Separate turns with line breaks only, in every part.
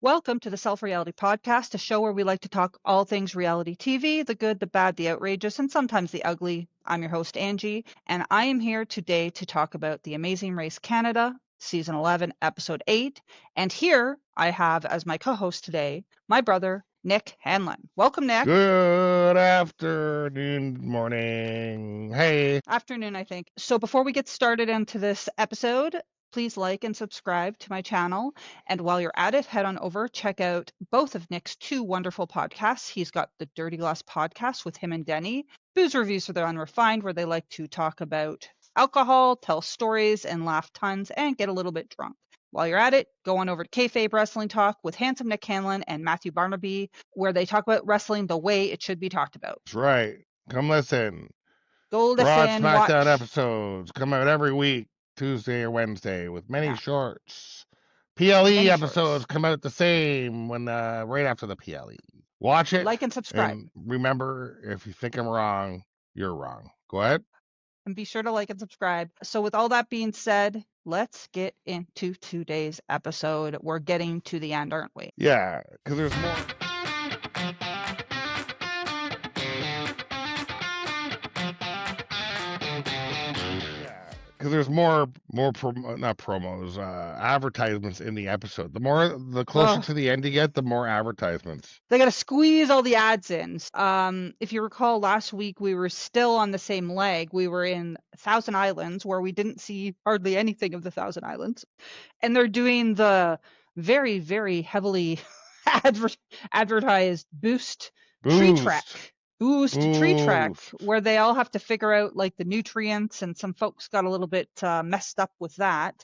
Welcome to the Self-Reality Podcast, a show where we like to talk all things reality TV, the good, the bad, the outrageous, and sometimes the ugly. I'm your host, Angie, and I am here today to talk about The Amazing Race Canada, Season 11, Episode 8. And here I have as my co-host today, my brother, Nick Hanlon. Welcome, Nick.
Good afternoon, morning. Hey.
Afternoon, I think. So before we get started into this episode, please like and subscribe to my channel. And while you're at it, head on over, check out both of Nick's two wonderful podcasts. He's got the Dirty Glass podcast with him and Denny, Booze Reviews for the Unrefined, where they like to talk about alcohol, tell stories, and laugh tons, and get a little bit drunk. While you're at it, go on over to Kayfabe Wrestling Talk with handsome Nick Hanlon and Matthew Barnaby, where they talk about wrestling the way it should be talked about.
That's right. Come listen.
Go
Raw
listen,
SmackDown
watch.
episodes come out every week, Tuesday or Wednesday, with many
Yeah.
shorts. PLE
Many
episodes
shorts.
come out the same when right after the PLE. Watch it.
Like and subscribe.
And remember, if you think I'm wrong, you're wrong. Go ahead.
And be sure to like and subscribe. So with all that being said, let's get into today's episode. We're getting to the end, aren't we?
Yeah, because there's more. Because there's more not promos, advertisements in the episode. The closer to the end you get, the more advertisements.
They got to squeeze all the ads in. If you recall, last week we were still on the same leg. We were in Thousand Islands, where we didn't see hardly anything of the Thousand Islands, and they're doing the very, very heavily advertised Boost Tree Trek. Boost Tree Trek, where they all have to figure out like the nutrients, and some folks got a little bit messed up with that.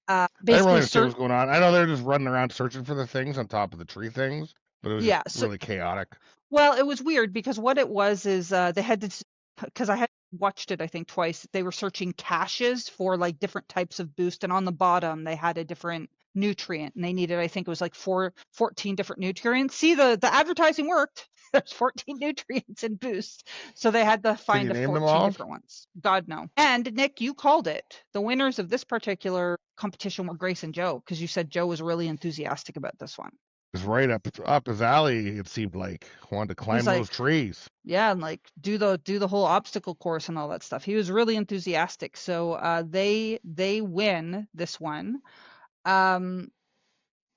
I don't really understand what's going on. I know they're just running around searching for the things on top of the tree things, but it was just really chaotic.
Well, it was weird because what it was is they had to, because I had watched it I think twice, they were searching caches for like different types of Boost, and on the bottom they had a different nutrient, and they needed, I think it was like 14 different nutrients. See, the advertising worked. There's 14 nutrients in Boost, so they had to find 14 different ones. God, no. And Nick, you called it. The winners of this particular competition were Grace and Joe, because you said Joe was really enthusiastic about this one.
It was right up his alley. It seemed like wanted to climb those trees.
Yeah, and like do the whole obstacle course and all that stuff. He was really enthusiastic. So they win this one. And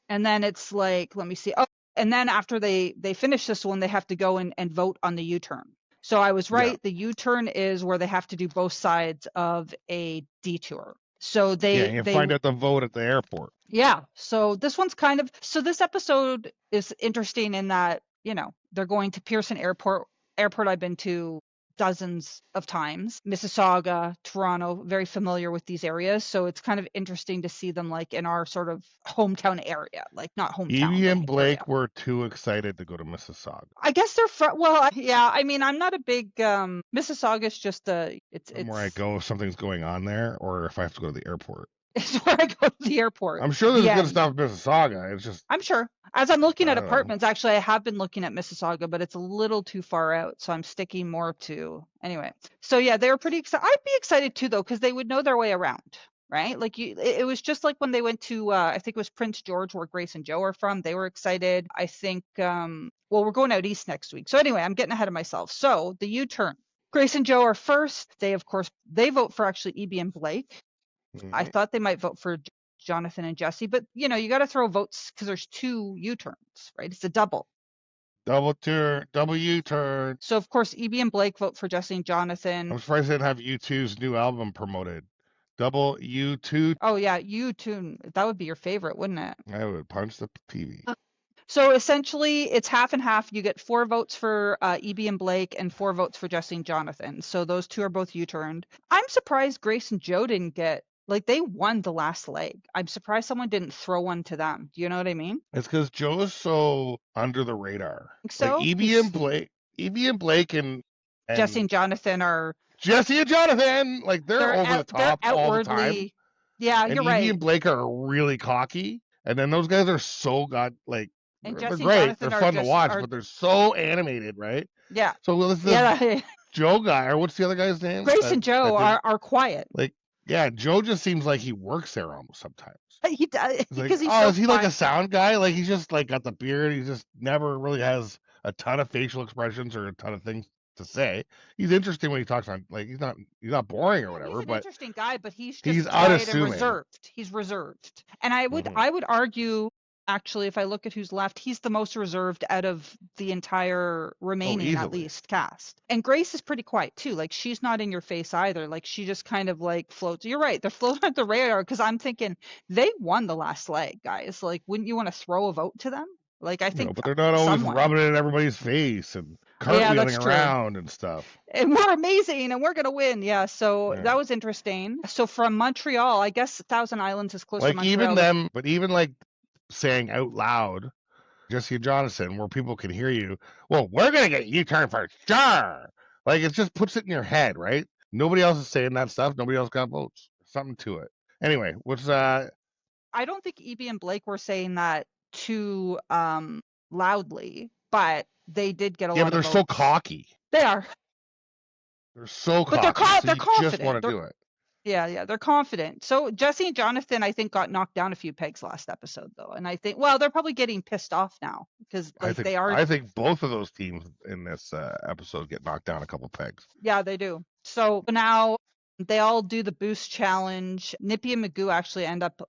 then it's like, let me see. Oh, and then after they finish this one, they have to go and vote on the U-turn. So I was right. Yeah. The U-turn is where they have to do both sides of a detour. So they
find out the vote at the airport.
Yeah. So this one's this episode is interesting in that, you know, they're going to Pearson Airport I've been to dozens of times. Mississauga, Toronto, very familiar with these areas. So it's kind of interesting to see them like in our sort of hometown area, like not hometown.
Evie and Blake were too excited to go to Mississauga.
I guess they're well, yeah. I mean, I'm not a big Mississauga's just it's
where I go if something's going on there, or if I have to go to the airport.
It's where I go to the airport.
I'm sure there's good stuff in Mississauga. It's just
I'm sure. As I'm looking at apartments, actually, I have been looking at Mississauga, but it's a little too far out, so I'm sticking more to anyway. So yeah, they were pretty excited. I'd be excited too, though, because they would know their way around, right? Like it was just like when they went to I think it was Prince George, where Grace and Joe are from. They were excited. I think well, we're going out east next week. So anyway, I'm getting ahead of myself. So the U-turn. Grace and Joe are first. They vote for actually Evie and Blake. Mm-hmm. I thought they might vote for Jonathan and Jesse, but you know, you got to throw votes because there's two U-turns, right? It's a double
U-turn.
So of course, Evie and Blake vote for Jesse and Jonathan.
I'm surprised they didn't have U2's new album promoted. Double U2.
Oh yeah, U2. That would be your favorite, wouldn't it?
I would punch the TV.
So essentially, it's half and half. You get 4 votes for Evie and Blake and 4 votes for Jesse and Jonathan. So those two are both U-turned. I'm surprised Grace and Joe didn't get. Like, they won the last leg. I'm surprised someone didn't throw one to them. Do you know what I mean?
It's because Joe is so under the radar.
So
like Evie and Blake and
Jesse and Jonathan are...
Jesse and Jonathan! Like, they're over the top all the time.
Yeah, you're right.
Evie and Blake are really cocky. And then those guys are so
and
they're great. They're fun to watch, but they're so animated, right?
Yeah.
So let's Joe guy, or what's the other guy's name?
Grace and Joe are quiet.
Like, yeah, Joe just seems like he works there almost sometimes.
He does
It's like,
because he's
oh,
so
is he like a
quiet.
sound guy? Like he's just like got the beard. He just never really has a ton of facial expressions or a ton of things to say. He's interesting when he talks on. Like he's not boring or
Yeah, he's
whatever,
an
but
interesting guy, but he's
he's
just quiet and
unassuming.
reserved. He's reserved. And I would
Hmm.
I would argue actually if I look at who's left, he's the most reserved out of the entire
Oh,
remaining at
easily.
least cast. And Grace is pretty quiet too. Like she's not in your face either. Like she just kind of like floats. You're right. They're floating at the radar because I'm thinking they won the last leg, guys. Like wouldn't you want to throw a vote to them? Like I think
But they're not always
someone.
rubbing it in everybody's face and
Yeah,
cartwheeling
that's true.
around and stuff.
And we're amazing and we're gonna win. Yeah, so
Yeah.
that was interesting. So from Montreal, I guess Thousand Islands is close to
Like even
Montreal. The
them, but even like saying out loud, Jesse and Jonathan, where people can hear you. Well, we're gonna get U-turn for sure. Like it just puts it in your head, right? Nobody else is saying that stuff. Nobody else got votes. Something to it. Anyway, what's
I don't think Evie and Blake were saying that too loudly, but they did get a
Yeah, but
lot of
they're so
votes.
cocky.
They are,
They're so
but they're
cocky. So
they're
you just want
confident.
to do it.
Yeah, they're confident. So Jesse and Jonathan, I think, got knocked down a few pegs last episode, though, and I think, well, they're probably getting pissed off now because,
I
like,
think
they are.
I think both of those teams in this episode get knocked down a couple pegs.
Yeah, they do. So now they all do the boost challenge. Nippy and Magoo actually end up,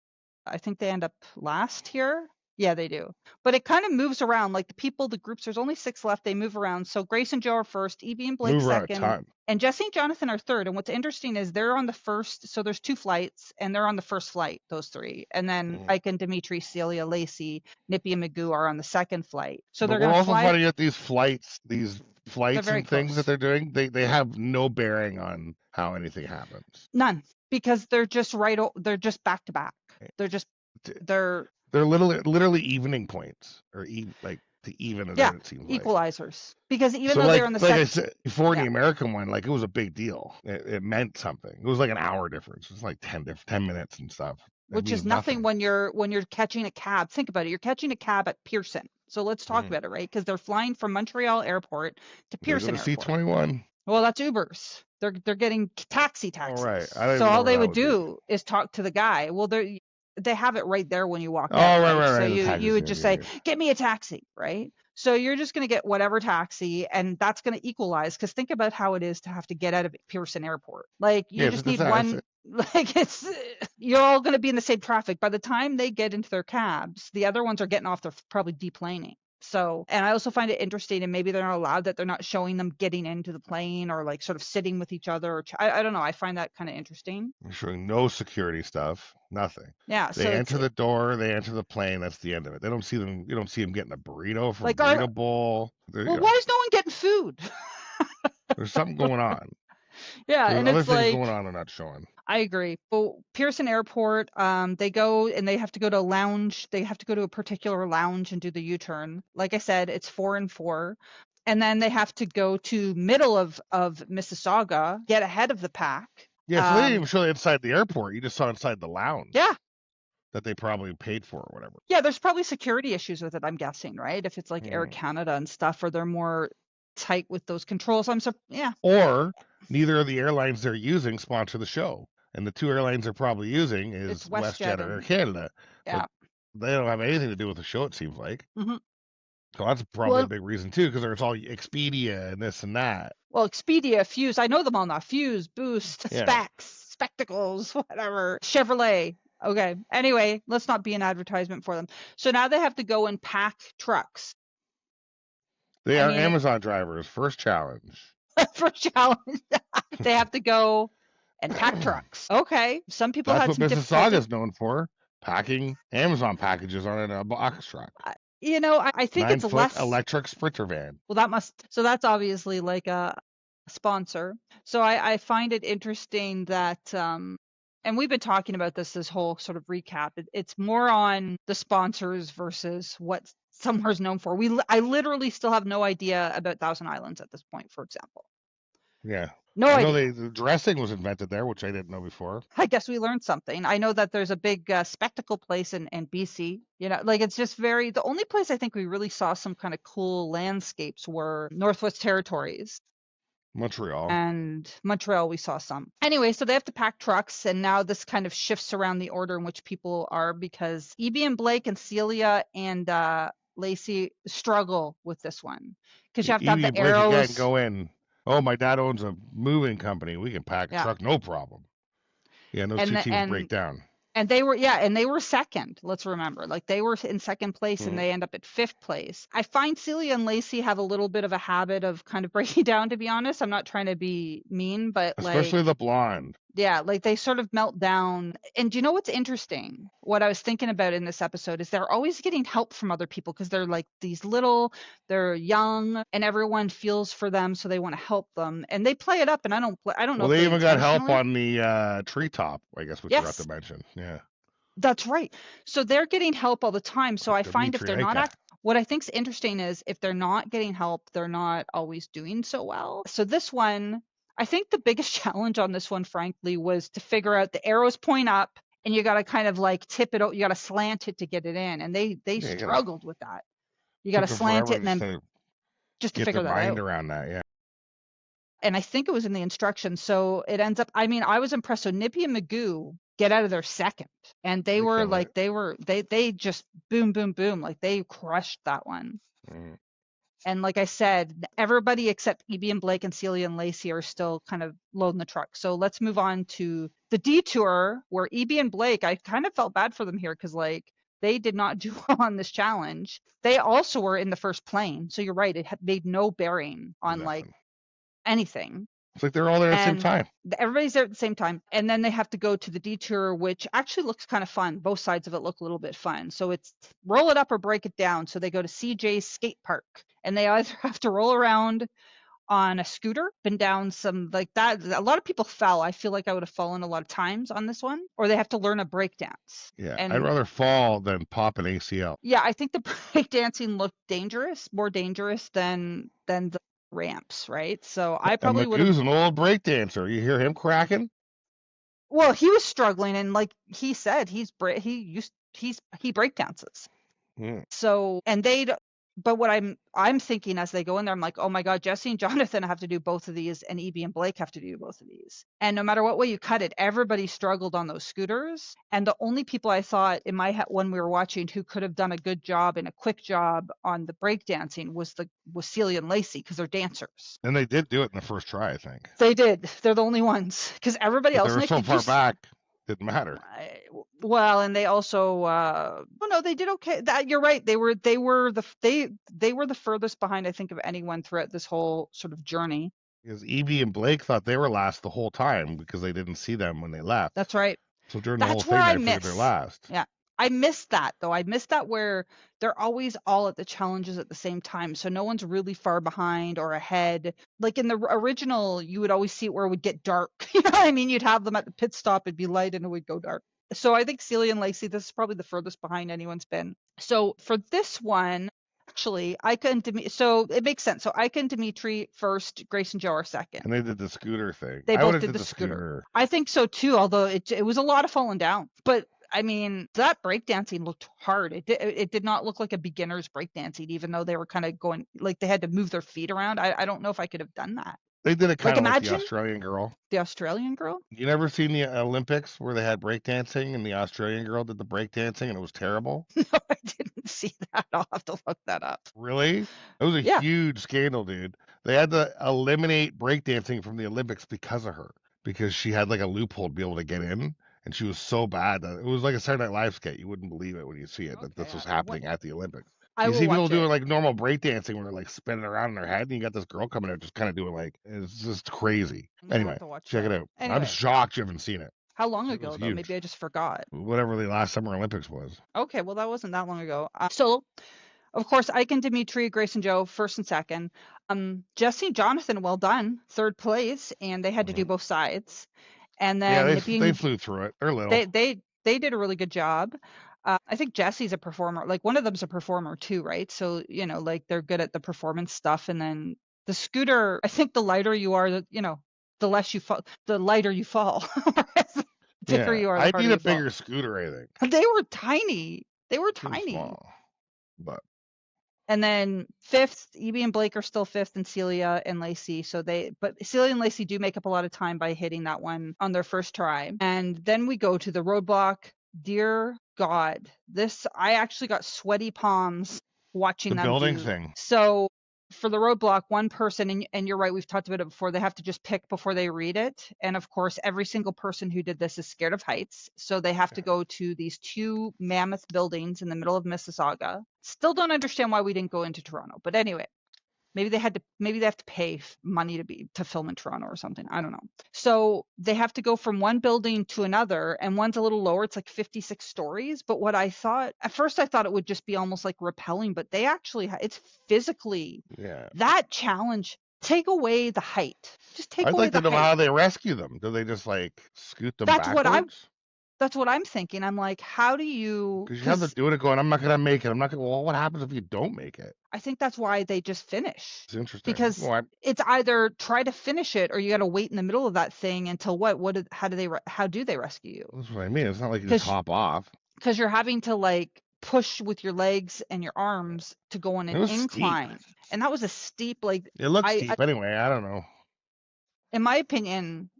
I think they end up last here. Yeah, they do. But it kind of moves around. Like the people, the groups, there's only 6 left. They move around. So Grace and Joe are first, Evie and Blake
Move around a
second,
ton.
and Jesse and Jonathan are third. And what's interesting is they're on the first, so there's 2 flights, and they're on the first flight, those 3. And then
Mhm.
Ike and Dimitri, Celia, Lacey, Nippy and Magoo are on the second flight. So
But
they're
we're
going to
also
fly.
finding out these
They're
flights
very
and things that
close.
they're doing, they have no bearing on how anything happens.
None, because they're just they're just back to back. They're just they're
They're literally evening points or like to even it
yeah,
out. It seems like.
equalizers. Because even
So
though they're on the
like I
second,
said before in
yeah,
the American one, like it was a big deal. It meant something. It was like an hour difference. It's like 10 minutes and stuff. That
which is
means
nothing
nothing.
when you're catching a cab. Think about it. You're catching a cab at Pearson. So let's talk
Mhm.
about it, right? Because they're flying from Montreal Airport to
They go
Pearson
to
Airport.
C-21.
Well, that's Ubers. They're getting
All
taxis.
right. I don't
So
even know
all
where
they
that
would
would be.
do is talk to the guy. Well, they have it right there when you walk
Oh,
out,
right,
right?
right,
So
right. The
you
taxis.
would
Yeah,
just
yeah,
say,
yeah.
"Get me a taxi," right? So you're just going to get whatever taxi, and that's going to equalize. Because think about how it is to have to get out of Pearson Airport. Like
Yeah,
you just need
that's
one. Like it's you're all going to be in the same traffic. By the time they get into their cabs, the other ones are getting off. They're probably deplaning. So, and I also find it interesting, and maybe they're not allowed that they're not showing them getting into the plane or like sort of sitting with each other. Or I don't know. I find that kind of interesting.
They're showing no security stuff, nothing.
Yeah.
They
So it's
enter the door, they enter the plane. That's the end of it. They don't see them. You don't see them getting a burrito from a
like, our
burrito bowl.
well, why is no one getting food?
There's something going on.
Yeah,
There's
and
other
it's
things going
like
on they're not showing.
I agree. But Pearson Airport, they go and they have to go to a lounge. They have to go to a particular lounge and do the U-turn. Like I said, it's 4 and 4. And then they have to go to middle of Mississauga, get ahead of the pack.
Yeah, so they didn't even show inside the airport. You just saw inside the lounge
Yeah.
that they probably paid for or whatever.
Yeah, there's probably security issues with it, I'm guessing, right? If it's like Air
Hmm.
Canada and stuff, or they're more tight with those controls. Yeah.
Or neither of the airlines they're using sponsor the show. And the 2 airlines they're probably using
It's
is
WestJet
WestJet or Air
and
Canada. But
yeah.
they don't have anything to do with the show, it seems like.
Hmm.
So that's probably a
Well,
big reason too, because there's all Expedia and this and that.
well, Expedia, Fuse, I know them all now. Fuse, Boost,
Yeah.
Specs, Spectacles, whatever. Chevrolet. Okay. Anyway, let's not be an advertisement for them. So now they have to go and pack trucks.
They
I
are
mean,
Amazon drivers. First challenge.
for challenge, they have to go and pack trucks. Okay. Some people
That's
had
what
some
Mississauga
difficulty.
is known for. Packing Amazon packages on a box truck.
I think it's
9-foot
less.
electric sprinter van.
Well, so that's obviously like a sponsor. So I find it interesting that, and we've been talking about this whole sort of recap. It's more on the sponsors versus what somewhere's known for. I literally still have no idea about Thousand Islands at this point, for example.
Yeah.
No
I know
idea.
the dressing was invented there, which I didn't know before.
I guess we learned something. I know that there's a big spectacle place in BC. Like it's just the only place I think we really saw some kind of cool landscapes were Northwest Territories.
Montreal.
And Montreal, we saw some. Anyway, so they have to pack trucks, and now this kind of shifts around the order in which people are, because E.B. and Blake and Celia and Lacey struggle with this one because you have to have
Evie
the
and Blake again
arrows.
go in. Oh, my dad owns a moving company. We can pack a
Yeah,
truck, no problem. Yeah, and those
and
two
the,
teams break down.
and they were, yeah, and they were second. Let's remember, like they were in second place and
Mm.
they end up at fifth place. I find Celia and Lacey have a little bit of a habit of kind of breaking down, to be honest. I'm not trying to be mean, but like,
Especially the blonde.
yeah, like they sort of melt down. And you know what's interesting? What I was thinking about in this episode is they're always getting help from other people because they're like these little, they're young, and everyone feels for them, so they want to help them. And they play it up, and I don't know
Well,
if
they
they
even got help
intentionally.
on the treetop, I guess we forgot to
Yes,
mention. Yeah.
that's right. So they're getting help all the time. So I find if they're not
Dmitry.
what I think's interesting is if they're not getting help, they're not always doing so well. So this one, I think the biggest challenge on this one, frankly, was to figure out the arrows point up and you got to kind of like tip it, you got to slant it to get it in. And they
Yeah, you gotta
struggled with that. You got to
took them
slant
forever
it and
just
then
to
just to
get their
figure that
mind
out.
around that. Yeah.
And I think it was in the instructions. So it ends up, I mean, I was impressed. So Nippy and Magoo get out of their second, and they
They
were
killed
like,
it.
they just boom, boom, boom. Like they crushed that one.
Mm.
And like I said, everybody except E.B. and Blake and Celia and Lacey are still kind of loading the truck. So let's move on to the detour where E.B. and Blake, I kind of felt bad for them here because like they did not do well on this challenge. They also were in the first plane. So you're right. It had made no bearing on like
Nothing.
anything.
It's like they're all there at the same
And
time.
everybody's there at the same time, and then they have to go to the detour, which actually looks kind of fun. Both sides of it look a little bit fun. So it's roll it up or break it down. So they go to CJ's skate park, and they either have to roll around on a scooter, been down some like that. A lot of people fell. I feel like I would have fallen a lot of times on this one, or they have to learn a break dance.
Yeah, I'd
And
rather fall than pop an ACL.
yeah, I think the break dancing looked dangerous, more dangerous than the ramps, right? So I
And
probably would have.
Magoo's an old break dancer. You hear him cracking?
Well, he was struggling, and like he said, he breakdances.
Mm.
So, and but what I'm thinking as they go in there, I'm like, oh my God, Jesse and Jonathan have to do both of these, and EB and Blake have to do both of these. And no matter what way you cut it, everybody struggled on those scooters. And the only people I thought in my head when we were watching who could have done a good job and a quick job on the breakdancing was Celia and Lacey because they're dancers.
And they did do it in the first try, I think.
They did. They're the only ones because everybody
But they
else,
were
Nick,
so
did you?
far back, didn't matter.
Well, and they also well, no, they did okay. That you're right. They were the furthest behind, I think, of anyone throughout this whole sort of journey.
Because EB and Blake thought they were last the whole time because they didn't see them when they left.
That's right.
So during the whole
That's where
thing,
I
they figured they're
miss.
last.
Yeah. I missed that though. I missed that where they're always all at the challenges at the same time. So no one's really far behind or ahead. Like in the original, you would always see it where it would get dark. You know what I mean? You'd have them at the pit stop, it'd be light and it would go dark. So I think Celia and Lacey, this is probably the furthest behind anyone's been. So for this one, actually, so it makes sense. So Ika and Dimitri first, Grace and Joe are second.
And they did the scooter thing.
They
I would
both
have
did
did
the
the scooter.
I think so too, although it was a lot of falling down. But I mean, that breakdancing looked hard. It did not look like a beginner's breakdancing, even though they were kind of going like they had to move their feet around. I don't know if I could have done that.
They did it kind
Like
of like the
imagine
Australian girl.
the Australian girl.
You never seen the Olympics where they had breakdancing and the Australian girl did the breakdancing and it was terrible?
No, I didn't see that. I'll have to look that up.
Really? It was a
Yeah.
huge scandal, dude. They had to eliminate breakdancing from the Olympics because of her. Because she had like a loophole to be able to get in. And she was so bad that it was like a Saturday Night Live skit. You wouldn't believe it when you see it that this was happening at the Olympics.
I
You
will
see people
watch
doing
it.
like normal breakdancing where they're like spinning around in their head, and you got this girl coming out just kind of doing like it's just crazy.
I'm gonna
Anyway,
have to watch
check
that.
it out.
Anyway,
I'm shocked you haven't seen it.
how long
It
ago
was
though?
huge.
Maybe I just forgot.
Whatever the last Summer Olympics was.
Okay, well that wasn't that long ago. So, of course, Ike and Dimitri, Grace and Joe, first and second. Jesse and Jonathan, well done, third place, and they had to do both sides. And
Yeah,
then
they flew through it. They're little.
they did a really good job. I think Jesse's a performer. Like one of them's a performer too, right? So you know, like they're good at the performance stuff. And then the scooter, I think the lighter you are, the less you fall, the lighter you fall. The bigger you are, the
I
harder
need
you
a
fall.
bigger scooter, I think.
They were tiny. They were
Too
tiny.
small. But
And then fifth, Evie and Blake are still fifth, and Celia and Lacey. But Celia and Lacey do make up a lot of time by hitting that one on their first try. And then we go to the roadblock. Dear God, I actually got sweaty palms watching
The
them
building
do.
thing.
So for the roadblock, one person, and you're right, we've talked about it before, they have to just pick before they read it. And of course, every single person who did this is scared of heights. So they have to go to these two mammoth buildings in the middle of Mississauga. Still don't understand why we didn't go into Toronto. But anyway, maybe they have to pay money to film in Toronto or something. I don't know. So they have to go from one building to another, and one's a little lower. It's like 56 stories. But at first I thought it would just be almost like rappelling, but it's physically that challenge. Take away the height. Just take
I'd
away
like
the
to know
height.
how they rescue them. Do they just like scoot them
That's
backwards?
That's what I'm thinking. I'm like, how do you?
Because you have to do it going, I'm not going to make it. I'm not going to. Well, what happens if you don't make it?
I think that's why they just finish.
It's interesting.
Because it's either try to finish it or you got to wait in the middle of that thing until how do they rescue you?
That's what I mean. It's not like you just hop off.
Because you're having to like push with your legs and your arms to go on an incline. Steep. And that was a steep, like
it looks steep anyway. I don't know.
In my opinion,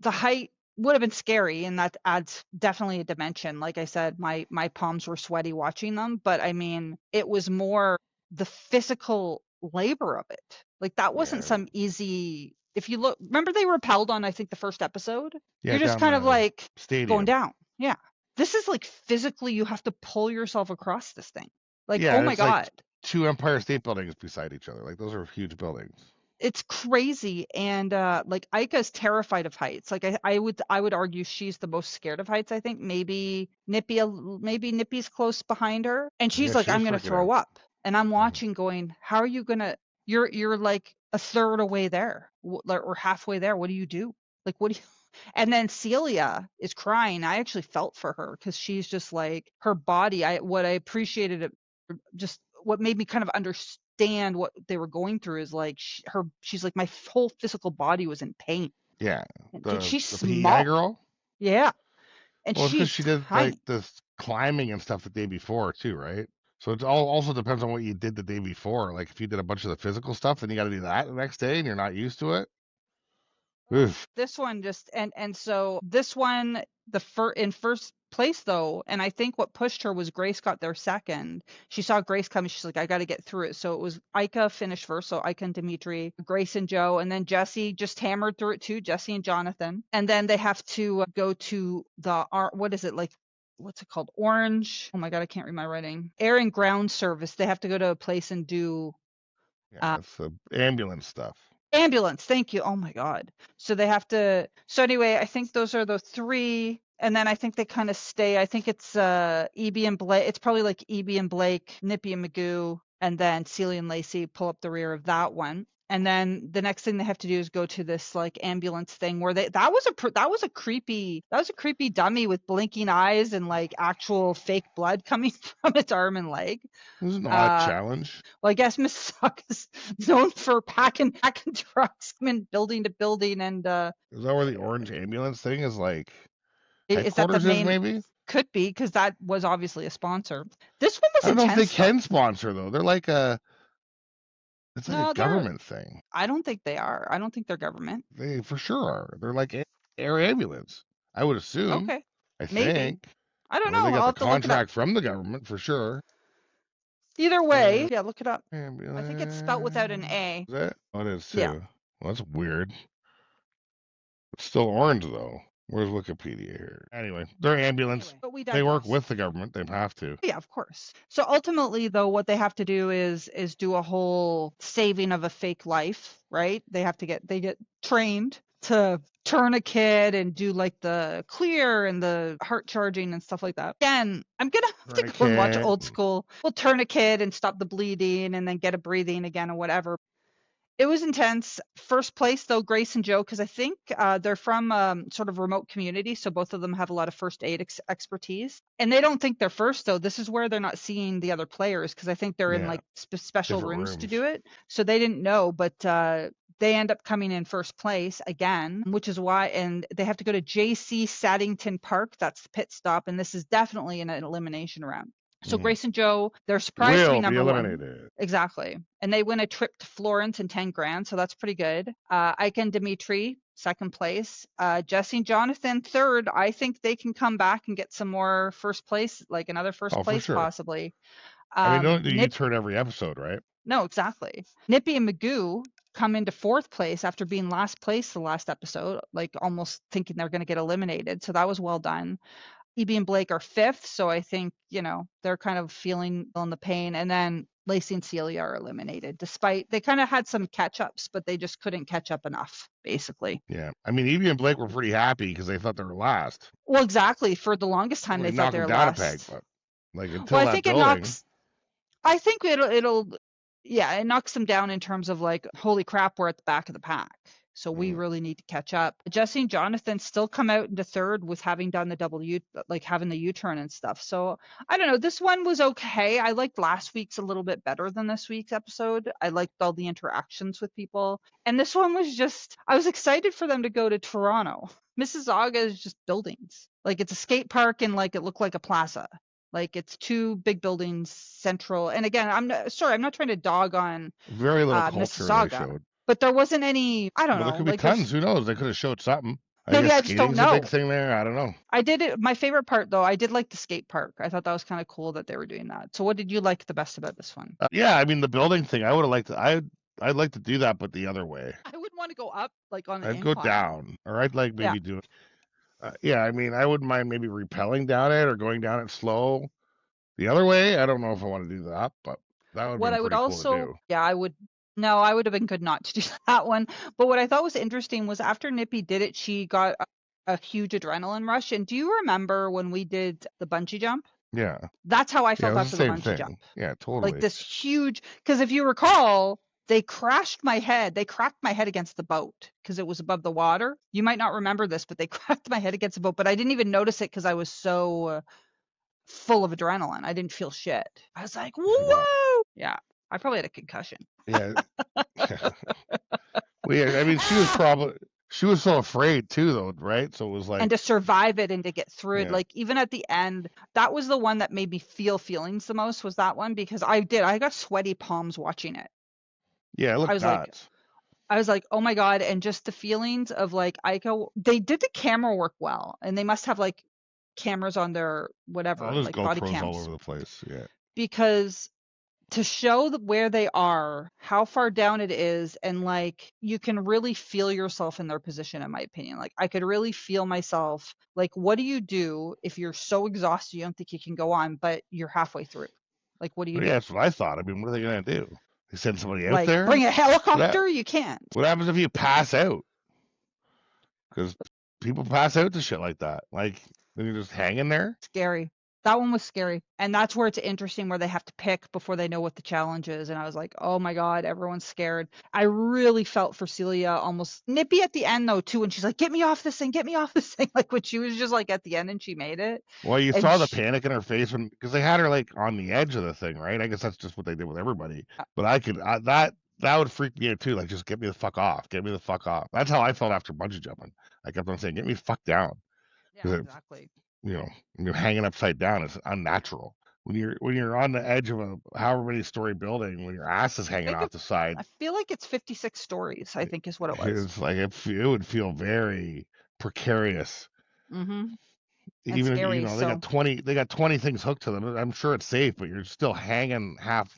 the height would have been scary, and that adds definitely a dimension. Like I said, my palms were sweaty watching them, but I mean, it was more the physical labor of it. Like that wasn't some easy. If you look, remember they rappelled on, I think, the first episode. Yeah, you're just kind of like going down. Yeah, this is like physically you have to pull yourself across this thing. Like, oh my God.
Like 2 Empire State Buildings beside each other. Like those are huge buildings.
It's crazy. And like Ika's terrified of heights. Like I would argue she's the most scared of heights. I think maybe Nippy's close behind her, and she's like, I'm gonna throw up. And I'm watching going, how are you gonna, you're like a third away there or halfway there. What do you do? Like, what do you? And then Celia is crying. I actually felt for her because she's just like, her body, what I appreciated, just what made me kind of understand what they were going through is like she's like, my whole physical body was in pain.
Yeah.
She's
the
small.
PEI girl?
Yeah. And
she did like this climbing and stuff the day before too, right? So it also depends on what you did the day before. Like if you did a bunch of the physical stuff, then you got to do that the next day and you're not used to it. Oof.
This one just and so this one in first place though, and I think what pushed her was Grace got there second. She saw Grace coming, she's like, I got to get through it. So it was Ika finished first, so Ika and Dimitri, Grace and Joe, and then Jesse just hammered through it too, Jesse and Jonathan. And then they have to go to the what is it, like, what's it called? Orange. Oh my God, I can't read my writing. Air and ground service. They have to go to a place and do
that's the ambulance stuff.
Ambulance, thank you. Oh my God. So they have to. So anyway, I think those are the three, and then I think they kind of stay. I think it's EB and Blake. It's probably like EB and Blake, Nippy and Magoo, and then Celia and Lacey pull up the rear of that one. And then the next thing they have to do is go to this like ambulance thing where that was a creepy dummy with blinking eyes and like actual fake blood coming from its arm and leg.
It was an odd challenge.
Well, I guess Mississauga is known for packing trucks and building to building, and
is that where the orange ambulance thing is, like
is that the main? Maybe could be, because that was obviously a sponsor. This one was.
I don't know if they can sponsor though. They're like it's like a government thing.
I don't think they are. I don't think they're government.
They for sure are. They're like air ambulance, I would assume.
Okay.
I
Maybe.
think.
I don't know.
They got the contract from the government for sure.
Either way, yeah, look it up.
Ambulance.
I think it's spelled without an A.
Is it? Oh, it is too.
Yeah.
Well, that's weird. It's still orange though. Where's Wikipedia here? Anyway, they're ambulance. Anyway, they work with the government. They have to.
Yeah, of course. So ultimately, though, what they have to do is do a whole saving of a fake life, right? They get trained to tourniquet and do like the clear and the heart charging and stuff like that. Again, I'm gonna have to go and watch old school. We'll tourniquet and stop the bleeding and then get a breathing again or whatever. It was intense. First place, though, Grace and Joe, because I think they're from sort of remote community, so both of them have a lot of first aid expertise. And they don't think they're first, though. This is where they're not seeing the other players, because I think they're in like special rooms to do it. So they didn't know, but they end up coming in first place again, which is why, and they have to go to JC Saddington Park. That's the pit stop, and this is definitely an elimination round. So Grace and Joe, they're surprised to be
Will be
number one.
eliminated.
Exactly. And they win a trip to Florence and 10 grand. So that's pretty good. Ike and Dimitri, second place. Jesse and Jonathan, third. I think they can come back and get some more first place, like another first
Oh, for
place
sure.
possibly.
I mean, don't you turn every episode, right?
No, exactly. Nippy and Magoo come into fourth place after being last place the last episode, like almost thinking they're going to get eliminated. So that was well done. EB and Blake are fifth, so I think, they're kind of feeling the pain. And then Lacey and Celia are eliminated, despite they kind of had some catch-ups, but they just couldn't catch up enough, basically.
Yeah. I mean, EB and Blake were pretty happy because they thought they were last.
Well, exactly. For the longest time,
Well,
they thought they were last.
A peg, but until
well, I
that
think
building.
I think it knocks them down in terms of like, holy crap, we're at the back of the pack. So we really need to catch up. Jesse and Jonathan still come out into third with having done having the U-turn and stuff. So I don't know. This one was okay. I liked last week's a little bit better than this week's episode. I liked all the interactions with people. And this one was I was excited for them to go to Toronto. Mississauga is just buildings. Like it's a skate park and like it looked like a plaza. Like it's two big buildings central. And again, I'm not trying to dog on
very little culture
Mississauga.
they showed.
But there wasn't any, I don't know.
There could be tons. Who knows? They could have showed something.
Maybe I just don't know.
A big thing there. I don't know.
I did it. My favorite part, though, I did like the skate park. I thought that was kind of cool that they were doing that. So what did you like the best about this one?
Yeah, I mean, the building thing, I would have liked to. I'd like to do that, but the other way.
I wouldn't want to go up, like on an
I'd
incline.
go down, or I'd like maybe do it. Yeah, I mean, I wouldn't mind maybe rappelling down it or going down it slow. The other way, I don't know if I want to do that, but that would be pretty cool to do.
Yeah, I would. No, I would have been good not to do that one. But what I thought was interesting was after Nippy did it, she got a huge adrenaline rush. And do you remember when we did the bungee jump?
Yeah.
That's how I felt after the bungee jump.
Yeah, totally.
Like this huge, because if you recall, they cracked my head against the boat because it was above the water. You might not remember this, but they cracked my head against the boat. But I didn't even notice it because I was so full of adrenaline. I didn't feel shit. I was like, whoa. Yeah. I probably had a concussion.
Yeah. Well, yeah, I mean, she was so afraid too, though, right? So it was like,
and to survive it and to get through it, like even at the end, that was the one that made me feel feelings the most, was that one, because I got sweaty palms watching it.
Yeah, it looked nuts.
I was like, oh my God. And just the feelings of like, they did the camera work well, and they must have like cameras on their whatever, like
GoPros
body cams
all over the place. Yeah.
Because to show where they are, how far down it is, and like you can really feel yourself in their position, in my opinion. Like I could really feel myself. Like, what do you do if you're so exhausted you don't think you can go on, but you're halfway through? Like, what do you do?
Yeah, that's what I thought. I mean, what are they gonna do? They send somebody out there?
Bring a helicopter? You can't.
What happens if you pass out? Because people pass out to shit like that. Like, then you're just hanging there.
Scary. That one was scary. And that's where it's interesting, where they have to pick before they know what the challenge is. And I was like, oh my God, everyone's scared. I really felt for Celia, almost nippy at the end though, too. When she's like, get me off this thing. Like when she was just like at the end and she made it.
Well, you saw the panic in her face because they had her like on the edge of the thing, right? I guess that's just what they did with everybody. But that would freak me out too. Like, just get me the fuck off. Get me the fuck off. That's how I felt after bungee jumping. I kept on saying, get me fuck down.
Yeah, exactly.
When you're hanging upside down, it's unnatural. When you're on the edge of a however many story building, when your ass is hanging off the side.
I feel like it's 56 stories, I think is what it was.
It's like it would feel very precarious.
Mm-hmm.
Even scary, they got 20 things hooked to them. I'm sure it's safe, but you're still hanging half.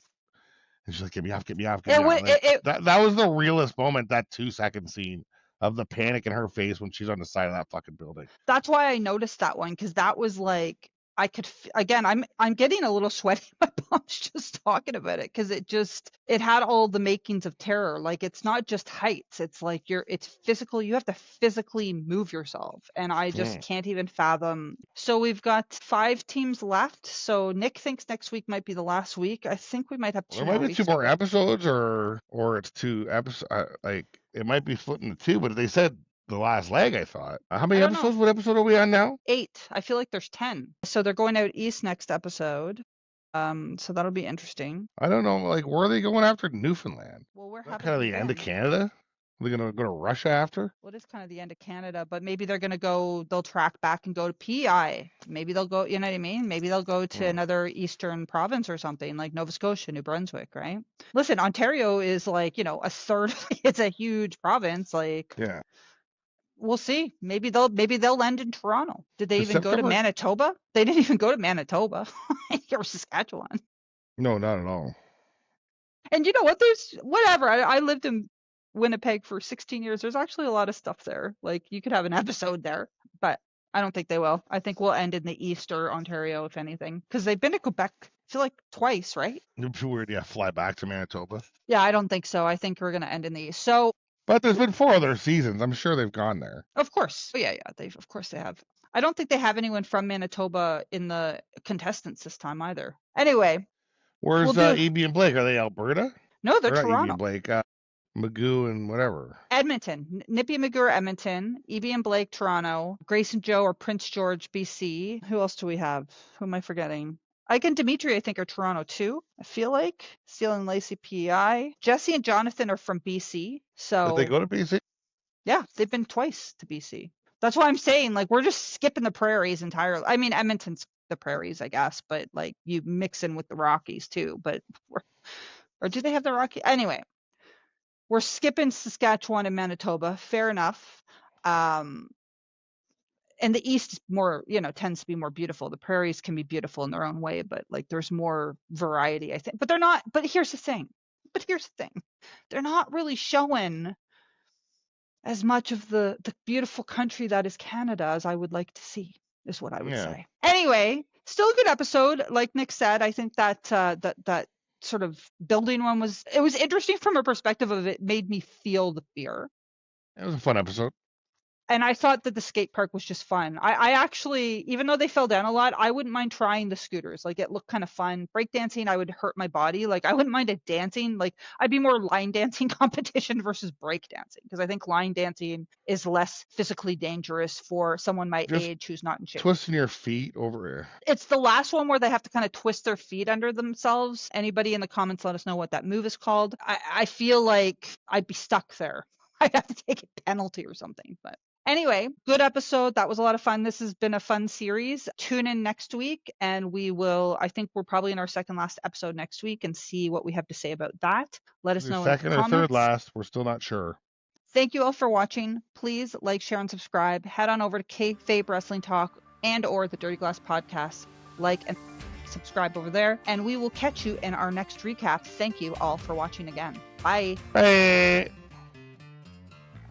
And she's like, get me off. That was the realest moment, that 2-second scene of the panic in her face when she's on the side of that fucking building.
That's why I noticed that one, because that was like, I could, again, I'm getting a little sweaty in my palms just talking about it, because it had all the makings of terror. Like, it's not just heights. It's like it's physical. You have to physically move yourself. And I just can't even fathom. So we've got 5 teams left. So Nick thinks next week might be the last week. I think we might have 2
more weeks. 2 more episodes, or it's 2 episodes. Like, it might be split into 2, but they said the last leg, I thought. How many episodes? What episode are we on now?
8. I feel like there's 10. So they're going out east next episode. So that'll be interesting.
I don't know. Like, where are they going after? Newfoundland?
Well, we're
kind of the end of Canada. Are they going to go to Russia after?
Well, it is kind of the end of Canada, but maybe they'll track back and go to PI. Maybe they'll go, you know what I mean? Maybe they'll go to another eastern province or something like Nova Scotia, New Brunswick, right? Listen, Ontario is like, a third, it's a huge province. Like,
Yeah.
We'll see. Maybe they'll end in Toronto. Did they even go to
September?
Manitoba? They didn't even go to Manitoba or Saskatchewan.
No, not at all.
And you know what? There's whatever. I lived in Winnipeg for 16 years. There's actually a lot of stuff there. Like you could have an episode there, but I don't think they will. I think we'll end in the East or Ontario, if anything, because they've been to Quebec, I feel like twice, right?
It'd be weird, yeah, fly back to Manitoba.
Yeah, I don't think so. I think we're gonna end in the East.
But there's been 4 other seasons. I'm sure they've gone there.
Of course. Oh, yeah. Of course they have. I don't think they have anyone from Manitoba in the contestants this time either. Anyway.
Where's EB and Blake? Are they Alberta?
No, they're
Toronto. EB
Toronto.
and Blake, Magoo and whatever.
Edmonton. Nippy and Magoo are Edmonton. EB and Blake, Toronto. Grace and Joe are Prince George, BC. Who else do we have? Who am I forgetting? Ike and Dimitri, I think, are Toronto too. I feel like. Steele and Lacey, PEI. Jesse and Jonathan are from BC. So.
Did they go to BC?
Yeah, they've been twice to BC. That's why I'm saying, like, we're just skipping the prairies entirely. I mean, Edmonton's the prairies, I guess, but like you mix in with the Rockies too. But or do they have the Rockies? Anyway, we're skipping Saskatchewan and Manitoba. Fair enough. And the East is more, tends to be more beautiful. The prairies can be beautiful in their own way, but like there's more variety, I think. But they're not. But here's the thing. They're not really showing as much of the beautiful country that is Canada as I would like to see, is what I would say. Anyway, still a good episode. Like Nick said, I think that that sort of building one was interesting from a perspective of it made me feel the fear.
It was a fun episode.
And I thought that the skate park was just fun. I actually, even though they fell down a lot, I wouldn't mind trying the scooters. Like it looked kind of fun. Breakdancing, I would hurt my body. Like I wouldn't mind it dancing. Like I'd be more line dancing competition versus breakdancing because I think line dancing is less physically dangerous for someone my age who's not in shape.
Twisting your feet over here.
It's the last one where they have to kind of twist their feet under themselves. Anybody in the comments, let us know what that move is called. I feel like I'd be stuck there. I'd have to take a penalty or something, but. Anyway, good episode. That was a lot of fun. This has been a fun series. Tune in next week and I think we're probably in our second last episode next week and see what we have to say about that. Let us know in the comments.
Second or third last, we're still not sure.
Thank you all for watching. Please like, share, and subscribe. Head on over to Kayfabe Wrestling Talk and or the Dirty Glass Podcast. Like and subscribe over there. And we will catch you in our next recap. Thank you all for watching again. Bye.
Bye.